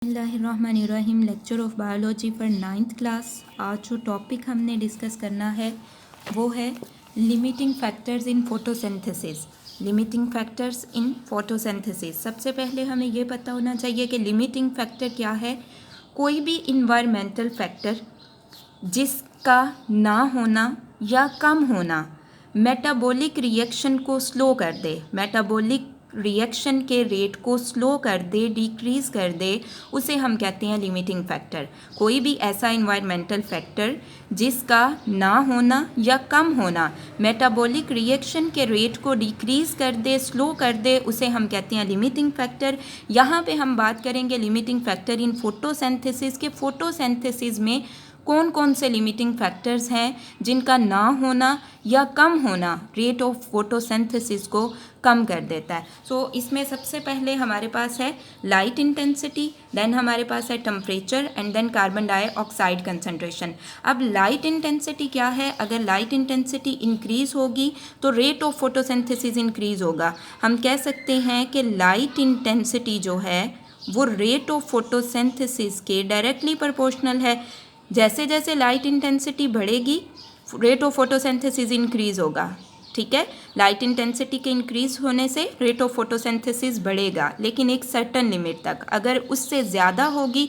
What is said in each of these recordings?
बिस्मिल्लाहिर्रहमानिर्रहीम। Lecture of biology for 9th class. आज जो टॉपिक हमने डिस्कस करना है वो है limiting factors in photosynthesis. Limiting factors in photosynthesis. सबसे पहले हमें ये पता होना चाहिए कि लिमिटिंग फैक्टर क्या है। कोई भी इन्वायरमेंटल फैक्टर जिसका ना होना या कम होना मेटाबॉलिक रिएक्शन को स्लो कर दे, मेटाबॉलिक रिएक्शन के रेट को स्लो कर दे, डिक्रीज कर दे, उसे हम कहते हैं लिमिटिंग फैक्टर। कोई भी ऐसा इन्वायरमेंटल फैक्टर जिसका ना होना या कम होना मेटाबॉलिक रिएक्शन के रेट को डिक्रीज कर दे, स्लो कर दे, उसे हम कहते हैं लिमिटिंग फैक्टर। यहाँ पे हम बात करेंगे लिमिटिंग फैक्टर इन फोटोसिंथेसिस के। फोटोसिंथेसिस में कौन कौन से लिमिटिंग फैक्टर्स हैं जिनका ना होना या कम होना रेट ऑफ फोटोसिंथेसिस को कम कर देता है। सो इसमें सबसे पहले हमारे पास है लाइट इंटेंसिटी, देन हमारे पास है temperature and then carbon dioxide concentration. अब लाइट इंटेंसिटी क्या है? अगर लाइट इंटेंसिटी इंक्रीज होगी तो रेट ऑफ फोटोसिंथेसिस इंक्रीज होगा। हम कह सकते हैं कि लाइट इंटेंसिटी जो है वो रेट ऑफ फोटोसिंथेसिस के डायरेक्टली प्रोपोर्शनल है। जैसे जैसे लाइट इंटेंसिटी बढ़ेगी रेट ऑफ फोटोसिंथेसिस इंक्रीज होगा। ठीक है, लाइट इंटेंसिटी के इंक्रीज होने से रेट ऑफ फोटोसिंथेसिस बढ़ेगा, लेकिन एक सर्टन लिमिट तक। अगर उससे ज़्यादा होगी,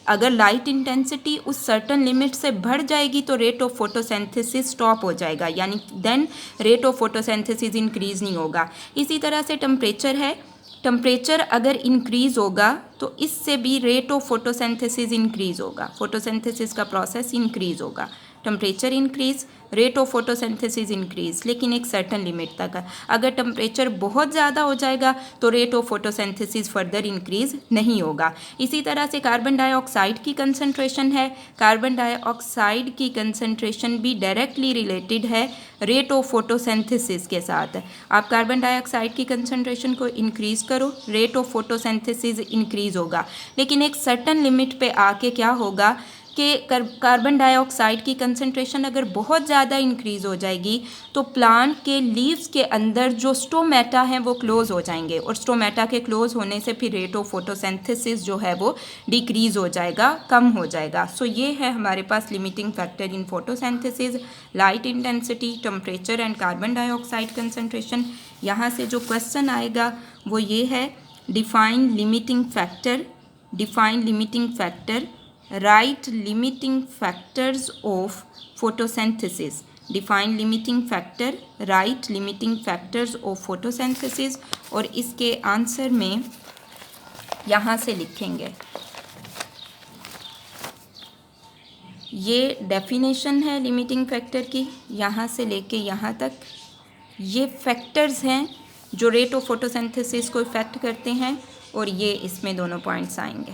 अगर लाइट इंटेंसिटी उस सर्टन लिमिट से बढ़ जाएगी तो रेट ऑफ फोटोसिंथेसिस स्टॉप हो जाएगा, यानी then rate of photosynthesis increase नहीं होगा। इसी तरह से टेम्परेचर है। टेम्परेचर अगर इंक्रीज़ होगा तो इससे भी रेट ऑफ फोटोसिंथेसिस इंक्रीज़ होगा, फोटोसिंथेसिस का प्रोसेस इंक्रीज़ होगा। Temperature increase, rate of photosynthesis increase, लेकिन एक सर्टन लिमिट तक है। अगर टेम्परेचर बहुत ज़्यादा हो जाएगा तो rate of photosynthesis further increase नहीं होगा। इसी तरह से कार्बन डाइऑक्साइड की कंसंट्रेशन है। कार्बन डाइऑक्साइड की कंसंट्रेशन भी डायरेक्टली रिलेटेड है रेट ऑफ फोटोसिंथेसिस के साथ। आप कार्बन डाइऑक्साइड की कंसंट्रेशन को इंक्रीज़ करो, रेट ऑफ फोटोसिंथेसिस इंक्रीज़ होगा, लेकिन एक सर्टन लिमिट पे आके क्या होगा कि कार्बन डाइऑक्साइड की कंसंट्रेशन अगर बहुत ज़्यादा इंक्रीज़ हो जाएगी तो प्लांट के लीव्स के अंदर जो स्टोमेटा हैं वो क्लोज़ हो जाएंगे, और स्टोमेटा के क्लोज़ होने से फिर रेट ऑफ फोटोसिंथेसिस जो है वो डिक्रीज़ हो जाएगा, कम हो जाएगा। सो ये है हमारे पास limiting factor in photosynthesis, light intensity, temperature and carbon dioxide concentration. यहाँ से जो क्वेश्चन आएगा वो ये है, define limiting factor, define limiting factor, write limiting factors of photosynthesis। define limiting factor, write limiting factors of photosynthesis। और इसके answer में यहाँ से लिखेंगे, ये डेफिनेशन है लिमिटिंग फैक्टर की, यहाँ से लेके यहाँ तक ये फैक्टर्स हैं जो रेट ऑफ फोटोसिंथेसिस को इफेक्ट करते हैं, और ये इसमें दोनों पॉइंट्स आएंगे।